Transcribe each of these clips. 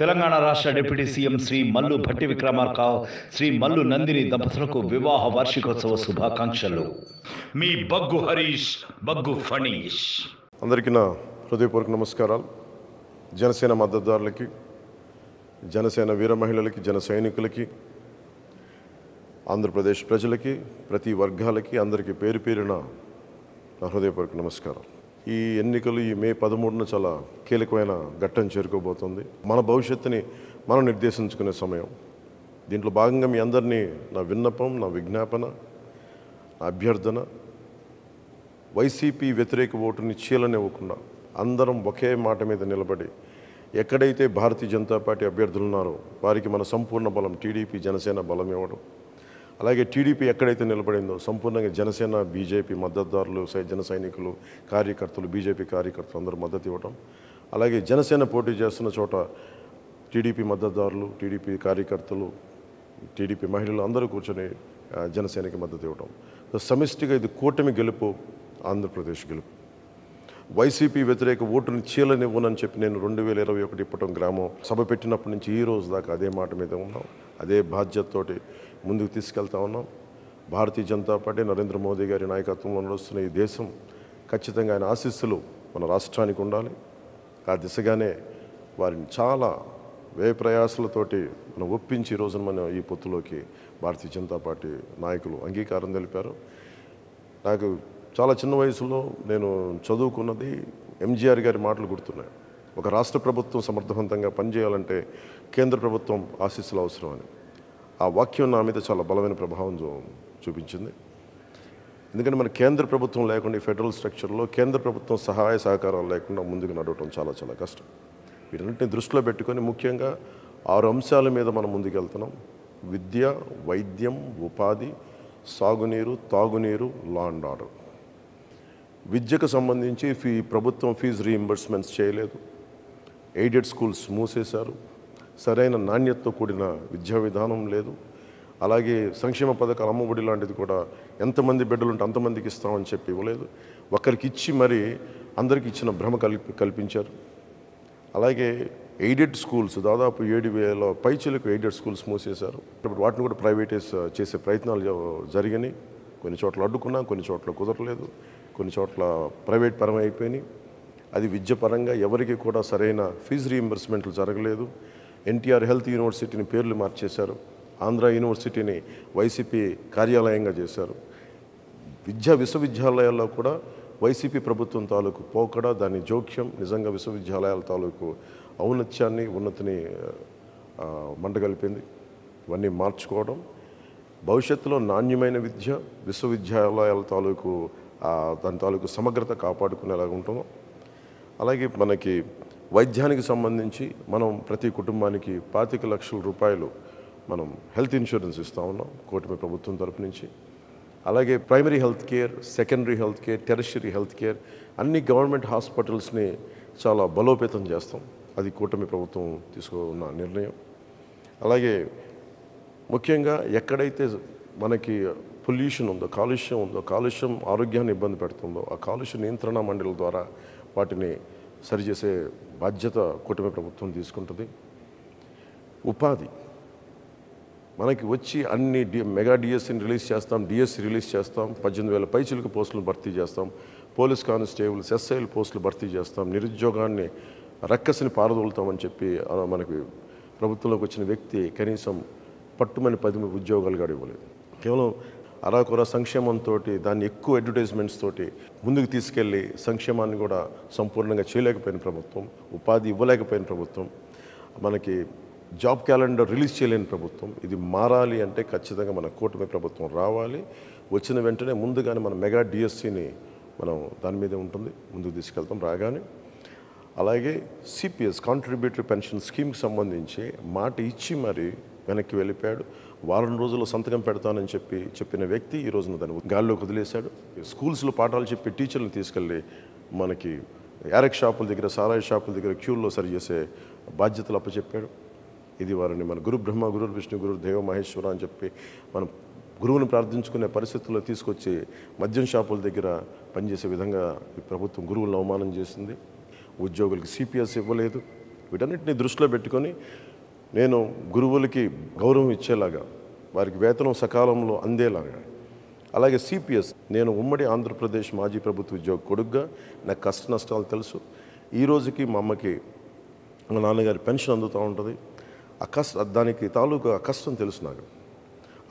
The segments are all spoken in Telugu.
తెలంగాణ రాష్ట్ర డిప్యూటీ సీఎం శ్రీ మల్లు భట్టి విక్రమార్క, శ్రీ మల్లు నందిని దంపతులకు వివాహ వార్షికోత్సవ శుభాకాంక్షలు. మీ బగ్గు హరీష్, బగ్గు ఫణీష్. అందరికీ నా హృదయపూర్వక నమస్కారాలు. జనసేన మద్దతుదారులకి, జనసేన వీర మహిళలకి, జన సైనికులకి, ఆంధ్రప్రదేశ్ ప్రజలకి, ప్రతి వర్గాలకి అందరికీ పేరు పేరున నా హృదయపూర్వక నమస్కారం. ఈ ఎన్నికలు ఈ మే 13న చాలా కీలకమైన ఘట్టం చేరుకోబోతుంది. మన భవిష్యత్తుని మనం నిర్దేశించుకునే సమయం. దీంట్లో భాగంగా మీ అందరినీ నా విన్నపం, నా విజ్ఞాపన, నా అభ్యర్థన, వైసీపీ వ్యతిరేక ఓటుని చీలనివ్వకుండా అందరం ఒకే మాట మీద నిలబడి ఎక్కడైతే భారతీయ జనతా పార్టీ అభ్యర్థులు ఉన్నారో వారికి మన సంపూర్ణ బలం టీడీపీ, జనసేన బలం ఇవ్వడం. అలాగే టీడీపీ ఎక్కడైతే నిలబడిందో సంపూర్ణంగా జనసేన, బీజేపీ మద్దతుదారులు, జన సైనికులు, కార్యకర్తలు, బీజేపీ కార్యకర్తలు అందరూ మద్దతు ఇవ్వడం. అలాగే జనసేన పోటీ చేస్తున్న చోట టీడీపీ మద్దతుదారులు, టీడీపీ కార్యకర్తలు, టీడీపీ మహిళలు అందరూ కూర్చొని జనసేనకి మద్దతు ఇవ్వడం. సమిష్టిగా ఇది కూటమి గెలుపు, ఆంధ్రప్రదేశ్ గెలుపు. వైసీపీ వ్యతిరేక ఓటుని చీలనివ్వనని చెప్పి నేను 2021 ఇప్పటం గ్రామం సభ పెట్టినప్పటి నుంచి ఈ రోజు దాకా అదే మాట మీద ఉన్నాం. అదే బాధ్యతతోటి ముందుకు తీసుకెళ్తా ఉన్నాం. భారతీయ జనతా పార్టీ నరేంద్ర మోదీ గారి నాయకత్వంలో నడుస్తున్న ఈ దేశం ఖచ్చితంగా ఆయన ఆశీస్సులు మన రాష్ట్రానికి ఉండాలి. ఆ దిశగానే వారిని చాలా వ్యయ ప్రయాసాలతోటి మనం ఒప్పించి ఈ రోజున మనం ఈ పొత్తులోకి భారతీయ జనతా పార్టీ నాయకులు అంగీకారం తెలిపారు. నాకు చాలా చిన్న వయసులో నేను చదువుకున్నది ఎంజీఆర్ గారి మాటలు గుర్తున్నాయి. ఒక రాష్ట్ర ప్రభుత్వం సమర్థవంతంగా పనిచేయాలంటే కేంద్ర ప్రభుత్వం ఆశీస్సులు అవసరం అని. ఆ వాక్యం నా మీద చాలా బలమైన ప్రభావం చూపించింది. ఎందుకంటే మన కేంద్ర ప్రభుత్వం లేకుండా ఈ ఫెడరల్ స్ట్రక్చర్లో కేంద్ర ప్రభుత్వం సహాయ సహకారాలు లేకుండా ముందుకు నడవటం చాలా చాలా కష్టం. వీటన్నింటిని దృష్టిలో పెట్టుకొని ముఖ్యంగా 6 అంశాల మీద మనం ముందుకు వెళ్తున్నాం. విద్య, వైద్యం, ఉపాధి, సాగునీరు, తాగునీరు, లా అండ్ ఆర్డర్. విద్యకు సంబంధించి ప్రభుత్వం ఫీజు రీయింబర్స్మెంట్స్ చేయలేదు. ఎయిడెడ్ స్కూల్స్ మూసేశారు. సరైన నాణ్యతతో కూడిన విద్యా విధానం లేదు. అలాగే సంక్షేమ పథకాలు, అమ్మఒడి లాంటిది కూడా ఎంతమంది బిడ్డలు ఉంటే అంతమందికి ఇస్తామని చెప్పి ఇవ్వలేదు. ఒకరికి ఇచ్చి మరి అందరికి ఇచ్చిన భ్రమ కల్పించారు. అలాగే ఎయిడెడ్ స్కూల్స్ దాదాపు 7,000 పైచీలకు ఎయిడెడ్ స్కూల్స్ మూసేశారు. ఇప్పుడు వాటిని కూడా ప్రైవేటైజ్ చేసే ప్రయత్నాలు జరిగినాయి. కొన్ని చోట్ల అడ్డుకున్నా, కొన్ని చోట్ల కుదరలేదు, కొన్ని చోట్ల ప్రైవేట్ పరం అయిపోయినాయి. అది విద్య పరంగా ఎవరికి కూడా సరైన ఫీజు రీయింబర్స్మెంట్లు జరగలేదు. ఎన్టీఆర్ హెల్త్ యూనివర్సిటీని పేర్లు మార్చేశారు. ఆంధ్ర యూనివర్సిటీని వైసీపీ కార్యాలయంగా చేశారు. విశ్వవిద్యాలయాల్లో కూడా వైసీపీ ప్రభుత్వం తాలూకు పోకడ, దాని జోక్యం నిజంగా విశ్వవిద్యాలయాల తాలూకు ఔన్నత్యాన్ని, ఉన్నతిని మంటగలిపింది. ఇవన్నీ మార్చుకోవడం, భవిష్యత్తులో నాణ్యమైన విద్య, విశ్వవిద్యాలయాల తాలూకు దాని తాలూకు సమగ్రత కాపాడుకునేలాగా ఉంటుందో. అలాగే మనకి వైద్యానికి సంబంధించి మనం ప్రతి కుటుంబానికి 25 లక్షల రూపాయలు మనం హెల్త్ ఇన్సూరెన్స్ ఇస్తూ ఉన్నాం కూటమి ప్రభుత్వం తరపు నుంచి. అలాగే primary health care, secondary health care, tertiary health care అన్ని గవర్నమెంట్ హాస్పిటల్స్ని చాలా బలోపేతం చేస్తాం. అది కూటమి ప్రభుత్వం తీసుకున్న నిర్ణయం. అలాగే ముఖ్యంగా ఎక్కడైతే మనకి పొల్యూషన్ ఉందో, కాలుష్యం ఉందో, కాలుష్యం ఆరోగ్యాన్ని ఇబ్బంది పెడుతుందో ఆ కాలుష్య నియంత్రణ మండలి ద్వారా వాటిని సరిచేసే బాధ్యత కూటమి ప్రభుత్వం తీసుకుంటుంది. ఉపాధి మనకి వచ్చి అన్ని మెగా డిఎస్సిని రిలీజ్ చేస్తాం, డిఎస్సి రిలీజ్ చేస్తాం, 18,000 పైచిలకు పోస్టులను భర్తీ చేస్తాం, పోలీస్ కానిస్టేబుల్స్, ఎస్ఐల పోస్టులు భర్తీ చేస్తాం, నిరుద్యోగాన్ని రక్కసిని పారదోలుతామని చెప్పి మనకి ప్రభుత్వంలోకి వచ్చిన వ్యక్తి కనీసం పట్టుమని 10 ఉద్యోగాలు కూడా ఇవ్వలేదు. కేవలం అరాకొర సంక్షేమంతో దాన్ని ఎక్కువ అడ్వర్టైజ్మెంట్స్ తోటి ముందుకు తీసుకెళ్ళి సంక్షేమాన్ని కూడా సంపూర్ణంగా చేయలేకపోయిన ప్రభుత్వం, ఉపాధి ఇవ్వలేకపోయిన ప్రభుత్వం, మనకి జాబ్ క్యాలెండర్ రిలీజ్ చేయలేని ప్రభుత్వం. ఇది మారాలి అంటే ఖచ్చితంగా మన కూటమి ప్రభుత్వం రావాలి. వచ్చిన వెంటనే ముందుగానే మన మెగా డిఎస్సిని మనం దాని మీదే ఉంటుంది, ముందుకు తీసుకెళ్తాం రాగానే. అలాగే సిపిఎస్, కాంట్రిబ్యూటరీ పెన్షన్ స్కీమ్కి సంబంధించి మాట ఇచ్చి మరి వెనక్కి వెళ్ళిపోయాడు. వారం రోజుల్లో సంతకం పెడతానని చెప్పిన వ్యక్తి ఈ రోజున దాన్ని గాల్లోకి వదిలేశాడు. స్కూల్స్లో పాఠాలు చెప్పి టీచర్లను తీసుకెళ్ళి మనకి యారెక్ షాపుల దగ్గర, సారాయి షాపుల దగ్గర క్యూల్లో సరిచేసే బాధ్యతలు అప్పచెప్పాడు. ఇది వారిని మన గురు బ్రహ్మ, గురు విష్ణు, గురు దేవ మహేశ్వర అని చెప్పి మనం గురువుని ప్రార్థించుకునే పరిస్థితుల్లో తీసుకొచ్చి మద్యం షాపుల దగ్గర పనిచేసే విధంగా ఈ ప్రభుత్వం గురువులను అవమానం చేసింది. ఉద్యోగులకు సిపిఎస్ ఇవ్వలేదు, వీటన్నిటిని దృష్టిలో పెట్టుకొని నేను గురువులకి గౌరవం ఇచ్చేలాగా, వారికి వేతనం సకాలంలో అందేలాగా, అలాగే సిపిఎస్, నేను ఉమ్మడి ఆంధ్రప్రదేశ్ మాజీ ప్రభుత్వ ఉద్యోగ కొడుకుగా నాకు కష్ట నష్టాలు తెలుసు. ఈ రోజుకి మా అమ్మకి మా నాన్నగారి పెన్షన్ అందుతూ ఉంటుంది. దానికి తాలూకా కష్టం తెలుసు నాకు.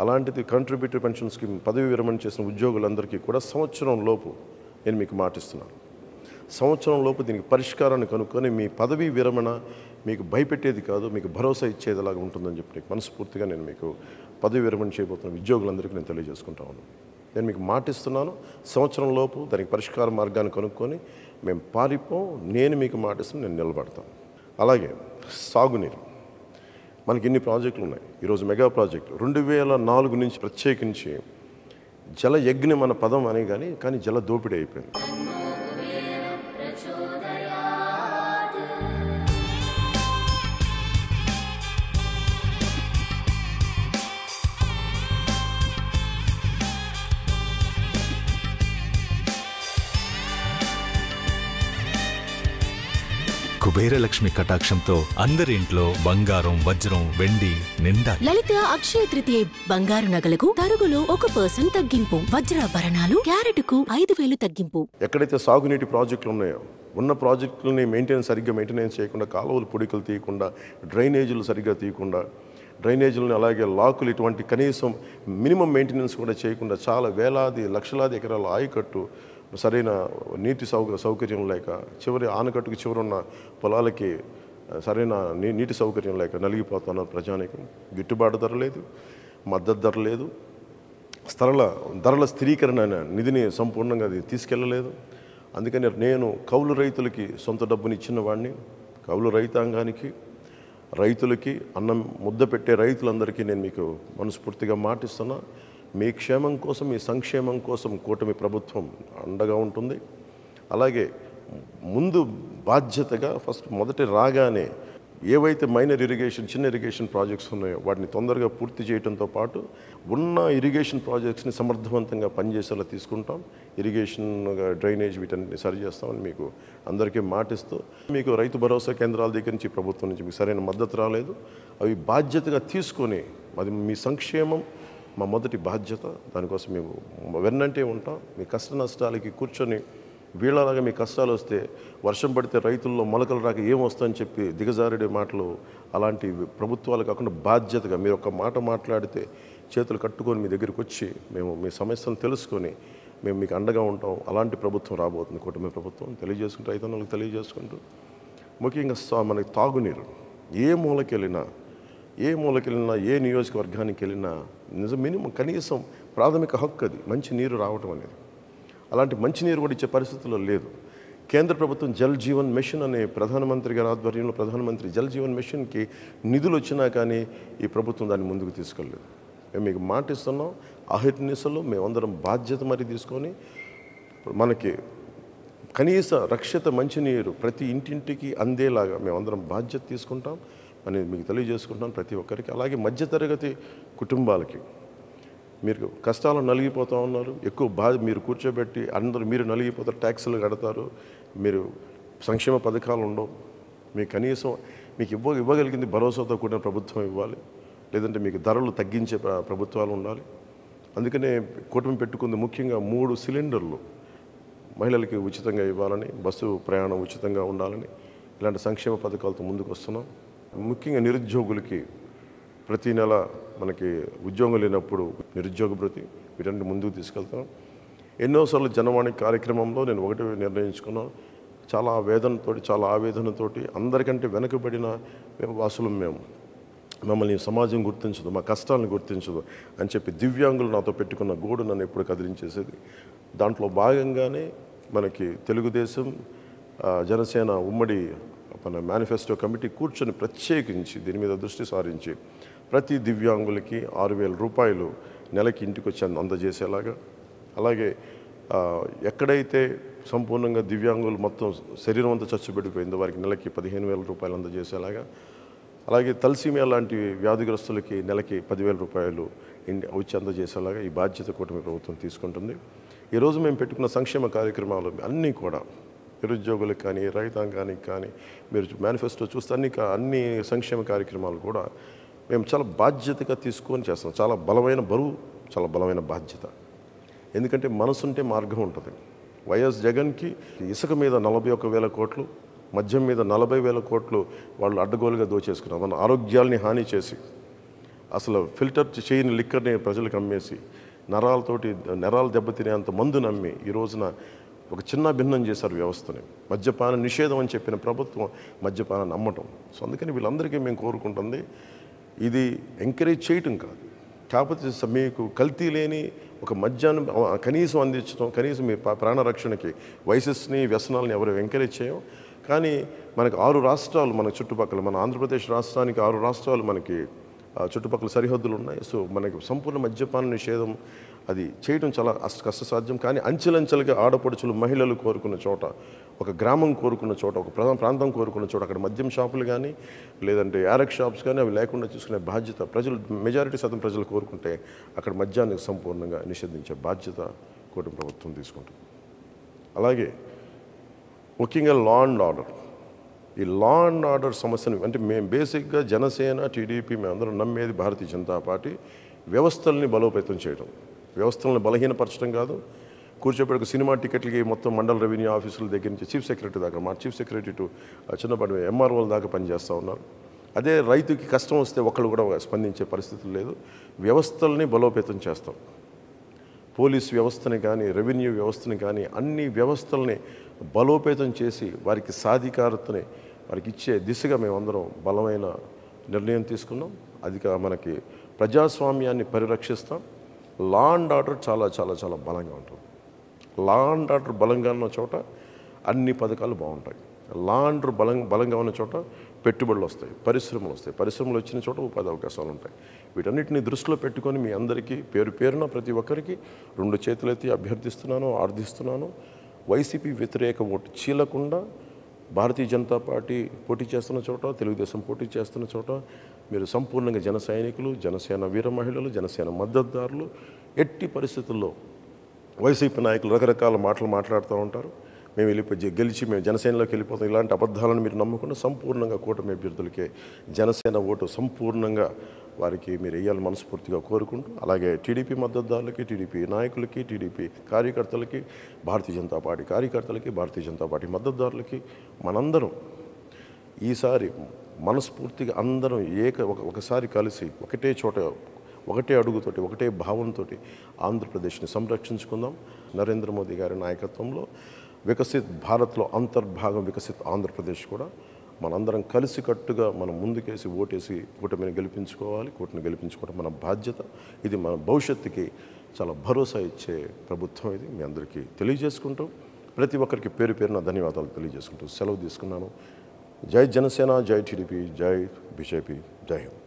అలాంటిది కంట్రిబ్యూటరీ పెన్షన్ స్కీమ్ పదవి విరమణ చేసిన ఉద్యోగులందరికీ కూడా సంవత్సరం లోపు నేను మీకు మాటిస్తున్నాను. సంవత్సరం లోపు దీనికి పరిష్కారాన్ని కనుక్కొని మీ పదవీ విరమణ మీకు భయపెట్టేది కాదు, మీకు భరోసా ఇచ్చేదిలాగా ఉంటుందని చెప్పి మనస్ఫూర్తిగా నేను మీకు పదవి విరమణ చేయబోతున్న ఉద్యోగులందరికీ నేను తెలియజేసుకుంటా ఉన్నాను. నేను మీకు మాటిస్తున్నాను, సంవత్సరం లోపు దానికి పరిష్కార మార్గాన్ని కనుక్కొని మేము పారిపోం. నేను మీకు మాటిస్తాను, నేను నిలబడతాను. అలాగే సాగునీరు, మనకి ఇన్ని ప్రాజెక్టులు ఉన్నాయి. ఈరోజు మెగా ప్రాజెక్టు 2004 నుంచి ప్రత్యేకించి జల యజ్ఞం మన పదం అని కానీ జల దోపిడీ అయిపోయింది. కుబేరలక్ష్మి కటాక్షంతో అందరి ఇంట్లో బంగారం, వజ్రం, వెండి నిండా. లలిత అక్షయ తృతీయ బంగారు నగలకు తరుగులో 1% తగ్గింపు, వజ్రాభరణాలు క్యారెట్కు 5,000 తగ్గింపు. ఎక్కడైతే సాగునీటి ప్రాజెక్టులు ఉన్నాయో, ఉన్న ప్రాజెక్టులని సరిగ్గా మెయింటెనెన్స్ చేయకుండా, కాలువలు పొడికలు తీయకుండా, డ్రైనేజీలు సరిగ్గా తీయకుండా, డ్రైనేజీలను అలాగే లాకులు ఇటువంటి కనీసం మినిమం మెయింటెనెన్స్ కూడా చేయకుండా చాలా వేలాది లక్షలాది ఎకరాల ఆయకట్టు సరైన నీటి సౌకర్యం లేక, చివరి ఆనకట్టుకు చివరున్న పొలాలకి సరైన నీటి సౌకర్యం లేక నలిగిపోతున్నారు ప్రజానీకం. గిట్టుబాటు ధర లేదు, మద్దతు ధర లేదు, ధరల స్థిరీకరణ నిధిని సంపూర్ణంగా అది తీసుకెళ్ళలేదు. అందుకని నేను కౌలు రైతులకి సొంత డబ్బుని ఇచ్చిన వాడిని, కౌలు రైతాంగానికి, రైతులకి, అన్నం ముద్ద పెట్టే రైతులందరికీ నేను మీకు మనస్ఫూర్తిగా మాటిస్తున్నా. మీ క్షేమం కోసం, మీ సంక్షేమం కోసం కూటమి ప్రభుత్వం అండగా ఉంటుంది. అలాగే ముందు బాధ్యతగా మొదటి రాగానే ఏవైతే మైనర్ ఇరిగేషన్, చిన్న ఇరిగేషన్ ప్రాజెక్ట్స్ ఉన్నాయో వాటిని తొందరగా పూర్తి చేయడంతో పాటు ఉన్న ఇరిగేషన్ ప్రాజెక్ట్స్ని సమర్థవంతంగా పనిచేసేలా తీసుకుంటాం. ఇరిగేషన్, డ్రైనేజ్ వీటన్నిటిని సరి చేస్తామని మీకు అందరికీ మాటిస్తూ, మీకు రైతు భరోసా కేంద్రాల దగ్గర నుంచి ప్రభుత్వం నుంచి మీకు సరైన మద్దతు రాలేదు. అవి బాధ్యతగా తీసుకొని, అది మీ సంక్షేమం మా మొదటి బాధ్యత. దానికోసం మేము వెన్నంటే ఉంటాం. మీ కష్ట నష్టాలకి కూర్చొని వీళ్ళలాగా మీ కష్టాలు వస్తే, వర్షం పడితే రైతుల్లో మొలకలు రాక ఏమొస్తుందని చెప్పి దిగజారుడే మాటలు, అలాంటి ప్రభుత్వాలు కాకుండా బాధ్యతగా మీరు ఒక మాట మాట్లాడితే చేతులు కట్టుకొని మీ దగ్గరికి వచ్చి మేము మీ సమస్యలను తెలుసుకొని మేము మీకు అండగా ఉంటాం. అలాంటి ప్రభుత్వం రాబోతుంది కూటమి ప్రభుత్వం. తెలియజేసుకుంటూ రైతన్నలకు తెలియజేసుకుంటూ, ముఖ్యంగా మనకి తాగునీరు ఏ మూలకెళ్ళినా, ఏ నియోజకవర్గానికి వెళ్ళినా మినిమం కనీసం ప్రాథమిక హక్కు అది, మంచి నీరు రావటం అనేది. అలాంటి మంచినీరు కూడా ఇచ్చే పరిస్థితుల్లో లేదు. కేంద్ర ప్రభుత్వం జల్ జీవన్ మిషన్ అనే ప్రధానమంత్రి గారి ఆధ్వర్యంలో ప్రధానమంత్రి జల్ జీవన్ మిషన్కి నిధులు వచ్చినా కానీ ఈ ప్రభుత్వం దాన్ని ముందుకు తీసుకెళ్ళలేదు. మేము మీకు మాటిస్తున్నాం, అహిర్నిశలు మేమందరం బాధ్యత మరి తీసుకొని మనకి కనీస రక్షిత మంచినీరు ప్రతి ఇంటింటికి అందేలాగా మేమందరం బాధ్యత తీసుకుంటాం అనేది మీకు తెలియజేసుకుంటాను ప్రతి ఒక్కరికి. అలాగే మధ్యతరగతి కుటుంబాలకి, మీరు కష్టాలు నలిగిపోతూ ఉన్నారు, ఎక్కువ మీరు కూర్చోబెట్టి అందరూ మీరు నలిగిపోతారు, ట్యాక్సులు కడతారు, మీరు సంక్షేమ పథకాలు ఉండవు. మీకు కనీసం మీకు ఇవ్వగలిగింది భరోసాతో కూడిన ప్రభుత్వం ఇవ్వాలి, లేదంటే మీకు ధరలు తగ్గించే ప్రభుత్వాలు ఉండాలి. అందుకనే కూటమి పెట్టుకుంది ముఖ్యంగా 3 సిలిండర్లు మహిళలకి ఉచితంగా ఇవ్వాలని, బస్సు ప్రయాణం ఉచితంగా ఉండాలని, ఇలాంటి సంక్షేమ పథకాలతో ముందుకు వస్తున్నాం. ముఖ్యంగా నిరుద్యోగులకి ప్రతి నెల మనకి ఉద్యోగం లేనప్పుడు నిరుద్యోగ భృతి వీటన్ని ముందుకు తీసుకెళ్తాం. ఎన్నోసార్లు జనవాణి కార్యక్రమంలో నేను ఒకటి నిర్ణయించుకున్నాను, చాలా వేదనతోటి, చాలా ఆవేదనతోటి, అందరికంటే వెనకబడిన వాసులు మేము, మమ్మల్ని సమాజం గుర్తించదు, మా కష్టాలను గుర్తించదు అని చెప్పి దివ్యాంగులు నాతో పెట్టుకున్న గోడు నన్ను ఎప్పుడు కదిలించేసేది. దాంట్లో భాగంగానే మనకి తెలుగుదేశం, జనసేన ఉమ్మడి మన మేనిఫెస్టో కమిటీ కూర్చొని ప్రత్యేకించి దీని మీద దృష్టి సారించి ప్రతి దివ్యాంగులకి 6,000 రూపాయలు నెలకి ఇంటికి వచ్చి అందజేసేలాగా, అలాగే ఎక్కడైతే సంపూర్ణంగా దివ్యాంగులు మొత్తం శరీరం అంతా చచ్చుబడిపోయిందో వారికి నెలకి 15,000 రూపాయలు అందజేసేలాగా, అలాగే తలసీమియా లాంటి వ్యాధిగ్రస్తులకి నెలకి 10,000 రూపాయలు వచ్చి అందజేసేలాగా ఈ బాధ్యత కూటమి ప్రభుత్వం తీసుకుంటుంది. ఈరోజు మేము పెట్టుకున్న సంక్షేమ కార్యక్రమాలు అన్నీ కూడా నిరుద్యోగులకు కానీ రైతాంగానికి కానీ మీరు మేనిఫెస్టో చూస్తే అన్ని సంక్షేమ కార్యక్రమాలు కూడా మేము చాలా బాధ్యతగా తీసుకొని చేస్తాం. చాలా బలమైన బరువు, చాలా బలమైన బాధ్యత. ఎందుకంటే మనసుంటే మార్గం ఉంటుంది. వైఎస్ జగన్కి ఇసుక మీద 41,000 కోట్లు, మద్యం మీద 40,000 కోట్లు వాళ్ళు అడ్డగోలుగా దోచేసుకున్నారు. మన ఆరోగ్యాల్ని హాని చేసి, అసలు ఫిల్టర్ చేయని లిక్కర్ని ప్రజలకు అమ్మేసి, నరాలు దెబ్బతినేంత మందు నమ్మి ఈ రోజున ఒక చిన్న భిన్నం చేశారు వ్యవస్థని. మద్యపాన నిషేధం అని చెప్పిన ప్రభుత్వం మద్యపానాన్ని అమ్మటం. సో అందుకని వీళ్ళందరికీ మేము కోరుకుంటుంది ఇది ఎంకరేజ్ చేయటం కాదు, కాకపోతే మీకు కల్తీ లేని ఒక మద్యాన్ని కనీసం అందించడం, కనీసం మీ ప్రాణరక్షణకి వయసెస్ని వ్యసనాలని ఎవరు ఎంకరేజ్ చేయం. కానీ మనకు 6 రాష్ట్రాలు మన చుట్టుపక్కల, మన ఆంధ్రప్రదేశ్ రాష్ట్రానికి 6 రాష్ట్రాలు మనకి చుట్టుపక్కల సరిహద్దులు ఉన్నాయి. సో మనకి సంపూర్ణ మద్యపాన నిషేధం అది చేయడం చాలా కష్టసాధ్యం. కానీ అంచెలంచెలుగా ఆడపడుచులు, మహిళలు కోరుకున్న చోట, ఒక గ్రామం కోరుకున్న చోట, ఒక ప్రాంతం కోరుకున్న చోట అక్కడ మద్యం షాపులు కానీ లేదంటే యారక్ షాప్స్ కానీ అవి లేకుండా చూసుకునే బాధ్యత ప్రజలు, మెజారిటీ శాతం ప్రజలు కోరుకుంటే అక్కడ మద్యాన్ని సంపూర్ణంగా నిషేధించే బాధ్యత కూటమి ప్రభుత్వం తీసుకుంటుంది. అలాగే ముఖ్యంగా లా అండ్ ఆర్డర్, ఈ లా అండ్ ఆర్డర్ సమస్యను అంటే మేము బేసిక్గా జనసేన, టీడీపీ మేమందరం నమ్మేది భారతీయ జనతా పార్టీ వ్యవస్థల్ని బలోపేతం చేయడం, వ్యవస్థలను బలహీనపరచడం కాదు. కూర్చోబెట్టుకు సినిమా టికెట్లకి మొత్తం మండల రెవెన్యూ ఆఫీసుల దగ్గర నుంచి చీఫ్ సెక్రటరీ దాకా, మా చీఫ్ సెక్రటరీ టు చిన్నపాటి ఎంఆర్ఓల దాకా పనిచేస్తూ ఉన్నారు. అదే రైతుకి కష్టం వస్తే ఒకళ్ళు కూడా స్పందించే పరిస్థితులు లేదు. వ్యవస్థల్ని బలోపేతం చేస్తాం. పోలీస్ వ్యవస్థని కానీ, రెవెన్యూ వ్యవస్థని కానీ, అన్ని వ్యవస్థల్ని బలోపేతం చేసి వారికి సాధికారతని వారికి ఇచ్చే దిశగా మేమందరం బలమైన నిర్ణయం తీసుకున్నాం. అది మనకి ప్రజాస్వామ్యాన్ని పరిరక్షిస్తాం. లా అండ్ ఆర్డర్ చాలా చాలా చాలా బలంగా ఉంటుంది. లా అండ్ ఆర్డర్ బలంగా ఉన్న చోట అన్ని పథకాలు బాగుంటాయి. లా అండ్ ఆర్డర్ బలంగా ఉన్న చోట పెట్టుబడులు వస్తాయి, పరిశ్రమలు వస్తాయి, పరిశ్రమలు వచ్చిన చోట ఉపాధి అవకాశాలు ఉంటాయి. వీటన్నిటిని దృష్టిలో పెట్టుకొని మీ అందరికీ పేరున ప్రతి ఒక్కరికి 2 చేతులెత్తి అభ్యర్థిస్తున్నాను, ఆర్థిస్తున్నాను. వైసీపీ వ్యతిరేక ఓటు చీలకుండా భారతీయ జనతా పార్టీ పోటీ చేస్తున్న చోట, తెలుగుదేశం పోటీ చేస్తున్న చోట మీరు సంపూర్ణంగా జన సైనికులు, జనసేన వీర మహిళలు, జనసేన మద్దతుదారులు. ఎట్టి పరిస్థితుల్లో వైసీపీ నాయకులు రకరకాల మాటలు మాట్లాడుతూ ఉంటారు. మేము గెలిచి మేము జనసేనలోకి వెళ్ళిపోతాం, ఇలాంటి అబద్ధాలను మీరు నమ్ముకుని సంపూర్ణంగా కూటమి అభ్యర్థులకే జనసేన ఓటు సంపూర్ణంగా వారికి మీరు వేయాలని మనస్ఫూర్తిగా కోరుకుంటూ, అలాగే టీడీపీ మద్దతుదారులకి, టీడీపీ నాయకులకి, టీడీపీ కార్యకర్తలకి, భారతీయ జనతా పార్టీ కార్యకర్తలకి, భారతీయ జనతా పార్టీ మద్దతుదారులకి మనందరం ఈసారి మనస్ఫూర్తిగా అందరం ఒకసారి కలిసి ఒకటే చోట, ఒకటే అడుగుతోటి, ఒకటే భావంతో ఆంధ్రప్రదేశ్ని సంరక్షించుకుందాం. నరేంద్ర మోదీ గారి నాయకత్వంలో వికసిత్ భారత్లో అంతర్భాగం వికసిత్ ఆంధ్రప్రదేశ్ కూడా మనందరం కలిసికట్టుగా మనం ముందుకేసి ఓటేసి కూటమిని గెలిపించుకోవాలి. కూటమిని గెలిపించుకోవడం మన బాధ్యత. ఇది మన భవిష్యత్తుకి చాలా భరోసా ఇచ్చే ప్రభుత్వం. ఇది మీ అందరికీ తెలియజేసుకుంటూ, ప్రతి ఒక్కరికి పేరున ధన్యవాదాలు తెలియజేసుకుంటూ సెలవు తీసుకున్నాను. జై జనసేన, జై టీడీపీ, జై బీజేపీ, జై హింద్.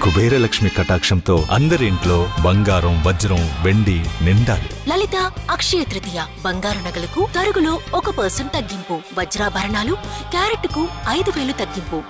కుబేరలక్ష్మి కటాక్షంతో అందరింట్లో బంగారం, వజ్రం, వెండి నిండాలి. లలిత అక్షయ తృతీయ బంగారు నగలకు తరుగులో 1% తగ్గింపు, వజ్రాభరణాలు క్యారెట్కు 5,000 తగ్గింపు.